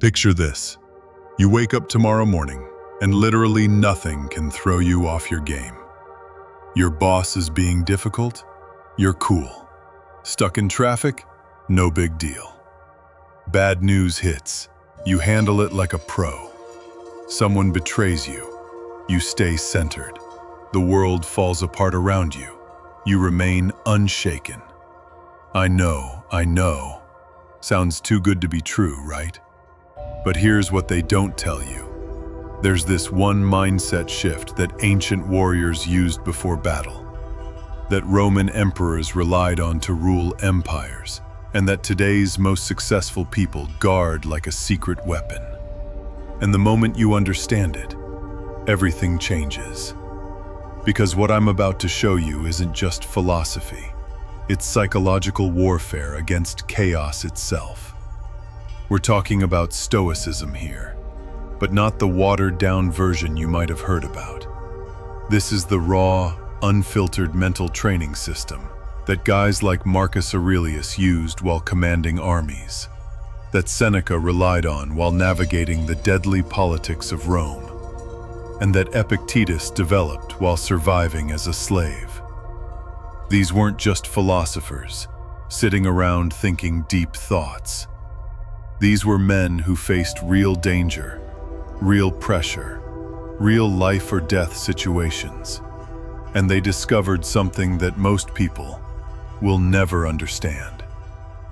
Picture this. You wake up tomorrow morning, and literally nothing can throw you off your game. Your boss is being difficult? You're cool. Stuck in traffic? No big deal. Bad news hits. You handle it like a pro. Someone betrays you. You stay centered. The world falls apart around you. You remain unshaken. I know. Sounds too good to be true, right? But here's what they don't tell you. There's this one mindset shift that ancient warriors used before battle, that Roman emperors relied on to rule empires, and that today's most successful people guard like a secret weapon. And the moment you understand it, everything changes. Because what I'm about to show you isn't just philosophy. It's psychological warfare against chaos itself. We're talking about Stoicism here, but not the watered-down version you might have heard about. This is the raw, unfiltered mental training system that guys like Marcus Aurelius used while commanding armies, that Seneca relied on while navigating the deadly politics of Rome, and that Epictetus developed while surviving as a slave. These weren't just philosophers sitting around thinking deep thoughts. These were men who faced real danger, real pressure, real life or death situations, and they discovered something that most people will never understand.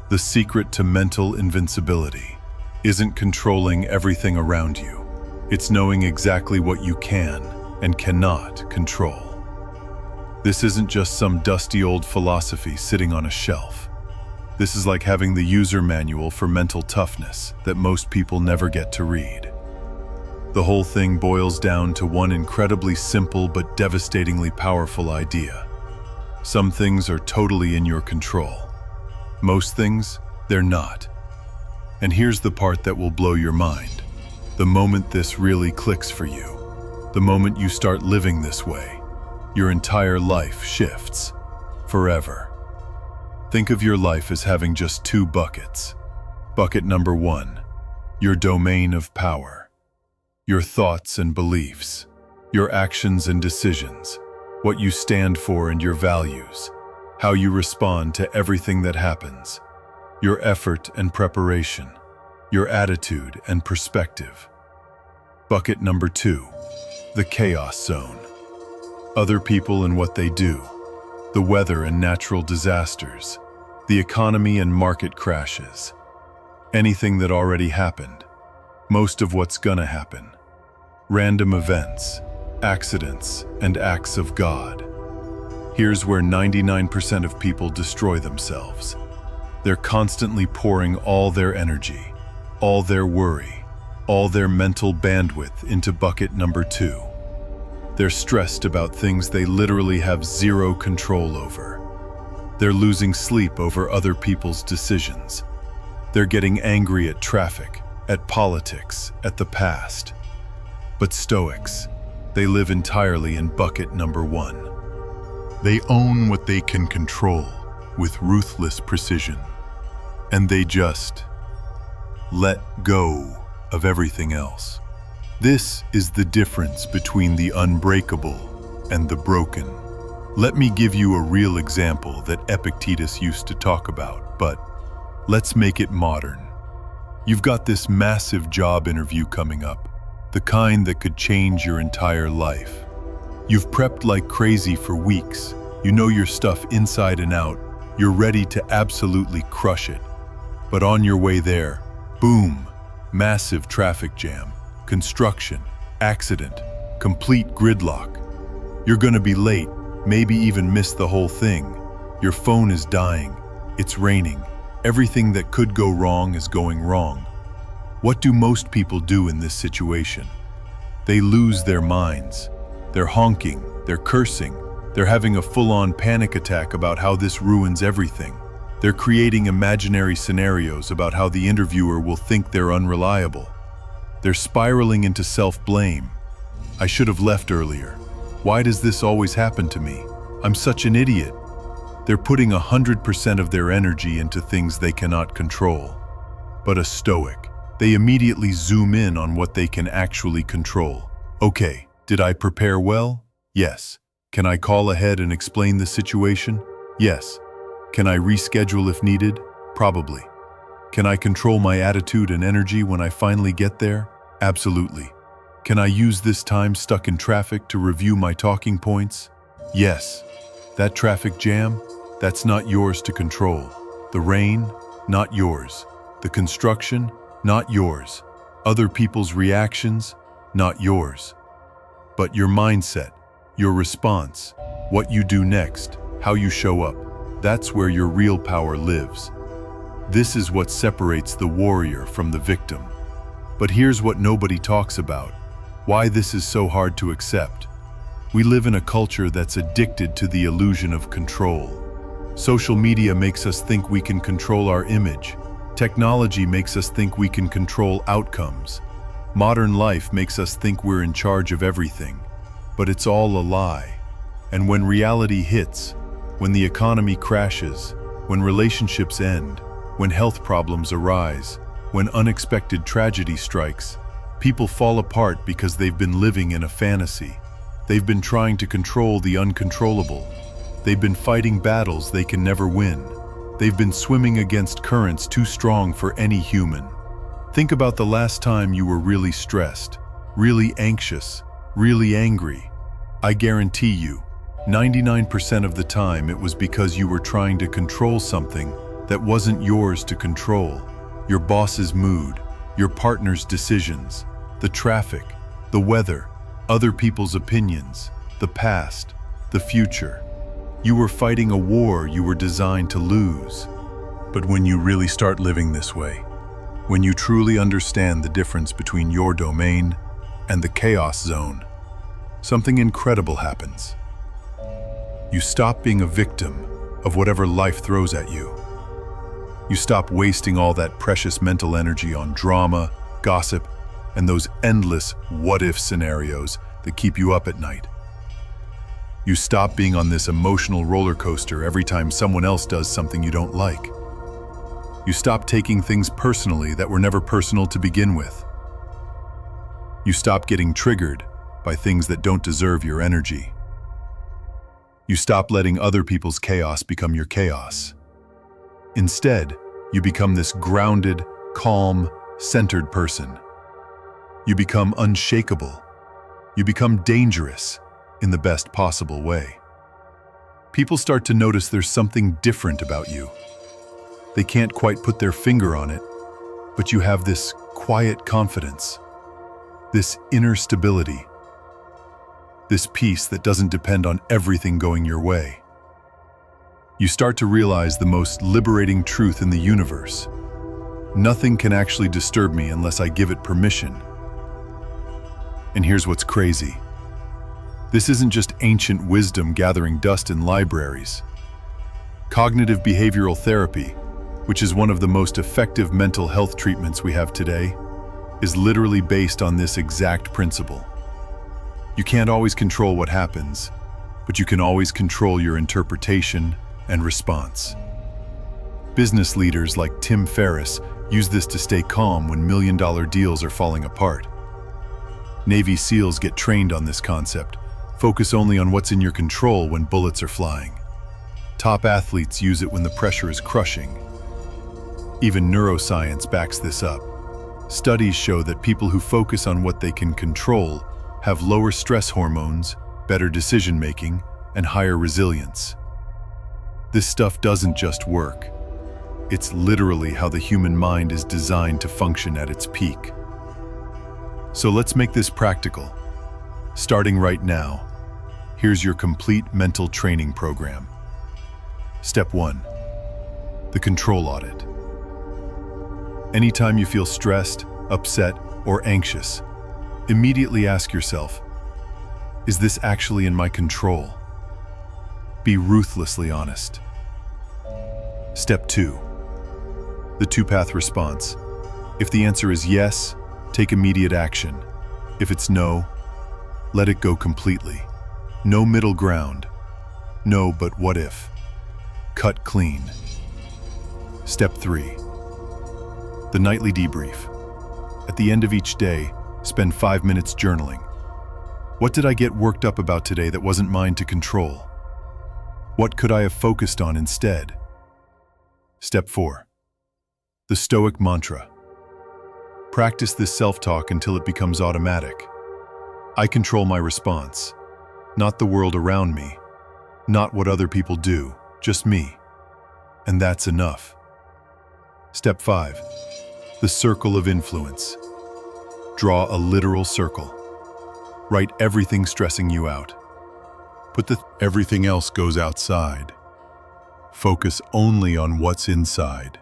The secret to mental invincibility isn't controlling everything around you. It's knowing exactly what you can and cannot control. This isn't just some dusty old philosophy sitting on a shelf. This is like having the user manual for mental toughness that most people never get to read. The whole thing boils down to one incredibly simple but devastatingly powerful idea. Some things are totally in your control. Most things, they're not. And here's the part that will blow your mind. The moment this really clicks for you, the moment you start living this way, your entire life shifts forever. Think of your life as having just two buckets. Bucket number one, your domain of power. Your thoughts and beliefs, your actions and decisions, what you stand for and your values, how you respond to everything that happens, your effort and preparation, your attitude and perspective. Bucket number two, the chaos zone. Other people and what they do, the weather and natural disasters, the economy and market crashes, anything that already happened, most of what's gonna happen, random events, accidents, and acts of God. Here's where 99% of people destroy themselves. They're constantly pouring all their energy, all their worry, all their mental bandwidth into bucket number two. They're stressed about things they literally have zero control over. They're losing sleep over other people's decisions. They're getting angry at traffic, at politics, at the past. But Stoics, they live entirely in bucket number one. They own what they can control with ruthless precision. And they just let go of everything else. This is the difference between the unbreakable and the broken. Let me give you a real example that Epictetus used to talk about, but let's make it modern. You've got this massive job interview coming up, the kind that could change your entire life. You've prepped like crazy for weeks. You know your stuff inside and out. You're ready to absolutely crush it. But on your way there, boom, massive traffic jam. Construction, accident, complete gridlock. You're gonna be late, maybe even miss the whole thing. Your phone is dying, it's raining. Everything that could go wrong is going wrong. What do most people do in this situation? They lose their minds. They're honking, they're cursing, they're having a full-on panic attack about how this ruins everything. They're creating imaginary scenarios about how the interviewer will think they're unreliable. They're spiraling into self-blame. I should have left earlier. Why does this always happen to me? I'm such an idiot. They're putting 100% of their energy into things they cannot control. But a Stoic, They immediately zoom in on what they can actually control. Okay, did I prepare well? Yes. Can I call ahead and explain the situation? Yes. Can I reschedule if needed? Probably. Can I control my attitude and energy when I finally get there? Absolutely. Can I use this time stuck in traffic to review my talking points? Yes. That traffic jam, that's not yours to control. The rain, not yours. The construction, not yours. Other people's reactions, not yours. But your mindset, your response, what you do next, how you show up, that's where your real power lives. This is what separates the warrior from the victim. But here's what nobody talks about, why this is so hard to accept. We live in a culture that's addicted to the illusion of control. Social media makes us think we can control our image. Technology makes us think we can control outcomes. Modern life makes us think we're in charge of everything. But it's all a lie. And when reality hits, when the economy crashes, when relationships end, when health problems arise, when unexpected tragedy strikes, people fall apart because they've been living in a fantasy. They've been trying to control the uncontrollable. They've been fighting battles they can never win. They've been swimming against currents too strong for any human. Think about the last time you were really stressed, really anxious, really angry. I guarantee you, 99% of the time it was because you were trying to control something that wasn't yours to control. Your boss's mood, your partner's decisions, the traffic, the weather, other people's opinions, the past, the future. You were fighting a war you were designed to lose. But when you really start living this way, when you truly understand the difference between your domain and the chaos zone, something incredible happens. You stop being a victim of whatever life throws at you. You stop wasting all that precious mental energy on drama, gossip, and those endless what-if scenarios that keep you up at night. You stop being on this emotional roller coaster every time someone else does something you don't like. You stop taking things personally that were never personal to begin with. You stop getting triggered by things that don't deserve your energy. You stop letting other people's chaos become your chaos. Instead, you become this grounded, calm, centered person. You become unshakable. You become dangerous in the best possible way. People start to notice there's something different about you. They can't quite put their finger on it, but you have this quiet confidence, this inner stability, this peace that doesn't depend on everything going your way. You start to realize the most liberating truth in the universe. Nothing can actually disturb me unless I give it permission. And here's what's crazy. This isn't just ancient wisdom gathering dust in libraries. Cognitive behavioral therapy, which is one of the most effective mental health treatments we have today, is literally based on this exact principle. You can't always control what happens, but you can always control your interpretation and response. Business leaders like Tim Ferriss use this to stay calm when million-dollar deals are falling apart. Navy SEALs get trained on this concept. Focus only on what's in your control when bullets are flying. Top athletes use it when the pressure is crushing. Even neuroscience backs this up. Studies show that people who focus on what they can control have lower stress hormones, better decision-making, and higher resilience. This stuff doesn't just work. It's literally how the human mind is designed to function at its peak. So let's make this practical. Starting right now, here's your complete mental training program. Step 1. The control audit. Anytime you feel stressed, upset, or anxious, immediately ask yourself, is this actually in my control? Be ruthlessly honest. Step 2. The two-path response. If the answer is yes, take immediate action. If it's no, let it go completely. No middle ground. No, but what if? Cut clean. Step 3. The nightly debrief. At the end of each day, spend 5 minutes journaling. What did I get worked up about today that wasn't mine to control? What could I have focused on instead? Step 4. The Stoic mantra. Practice this self-talk until it becomes automatic. I control my response, not the world around me, not what other people do, just me. And that's enough. Step 5. The circle of influence. Draw a literal circle. Write everything stressing you out. Everything else goes outside. Focus only on what's inside.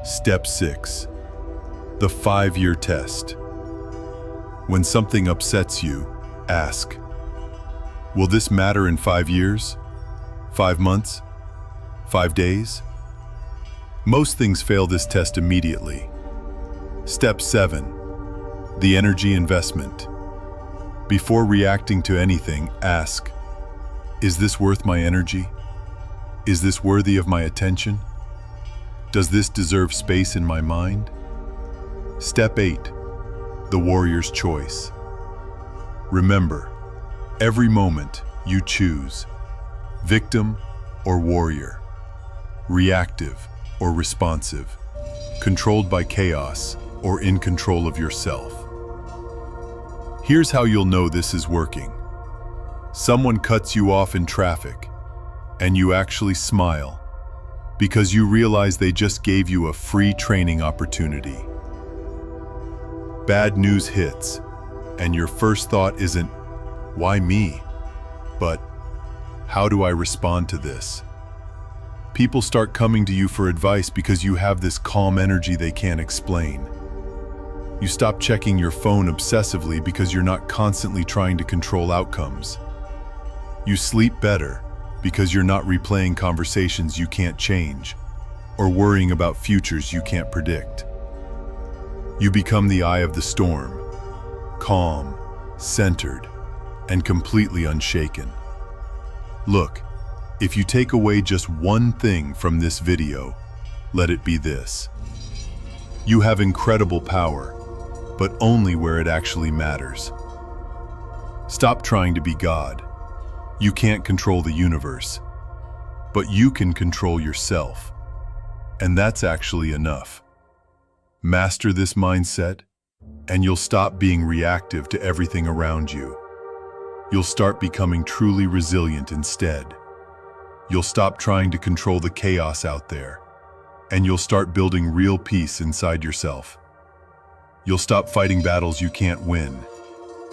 Step 6. The 5-year test. When something upsets you, ask, will this matter in 5 years? 5 months? 5 days? Most things fail this test immediately. Step 7. The energy investment. Before reacting to anything, ask, is this worth my energy? Is this worthy of my attention? Does this deserve space in my mind? Step 8. The warrior's choice. Remember, every moment you choose, victim or warrior, reactive or responsive, controlled by chaos or in control of yourself. Here's how you'll know this is working. Someone cuts you off in traffic, and you actually smile because you realize they just gave you a free training opportunity. Bad news hits, and your first thought isn't, why me? But, how do I respond to this? People start coming to you for advice because you have this calm energy they can't explain. You stop checking your phone obsessively because you're not constantly trying to control outcomes. You sleep better because you're not replaying conversations you can't change or worrying about futures you can't predict. You become the eye of the storm, calm, centered, and completely unshaken. Look, if you take away just one thing from this video, let it be this. You have incredible power, but only where it actually matters. Stop trying to be God. You can't control the universe, but you can control yourself. And that's actually enough. Master this mindset, and you'll stop being reactive to everything around you. You'll start becoming truly resilient instead. You'll stop trying to control the chaos out there, and you'll start building real peace inside yourself. You'll stop fighting battles you can't win,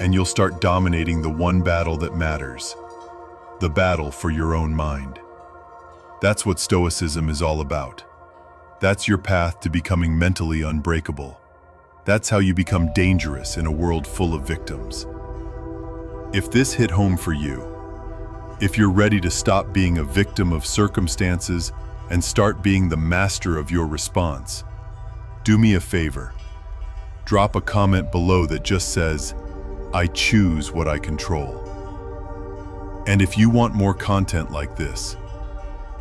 and you'll start dominating the one battle that matters, the battle for your own mind. That's what Stoicism is all about. That's your path to becoming mentally unbreakable. That's how you become dangerous in a world full of victims. If this hit home for you, if you're ready to stop being a victim of circumstances and start being the master of your response, do me a favor. Drop a comment below that just says, I choose what I control. And if you want more content like this,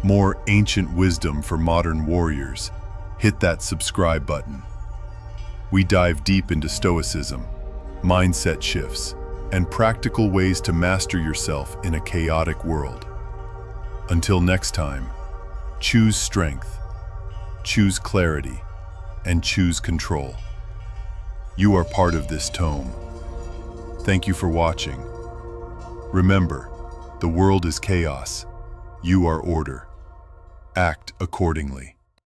more ancient wisdom for modern warriors, hit that subscribe button. We dive deep into Stoicism, mindset shifts, and practical ways to master yourself in a chaotic world. Until next time, choose strength, choose clarity, and choose control. You are part of this tome. Thank you for watching. Remember, the world is chaos. You are order. Act accordingly.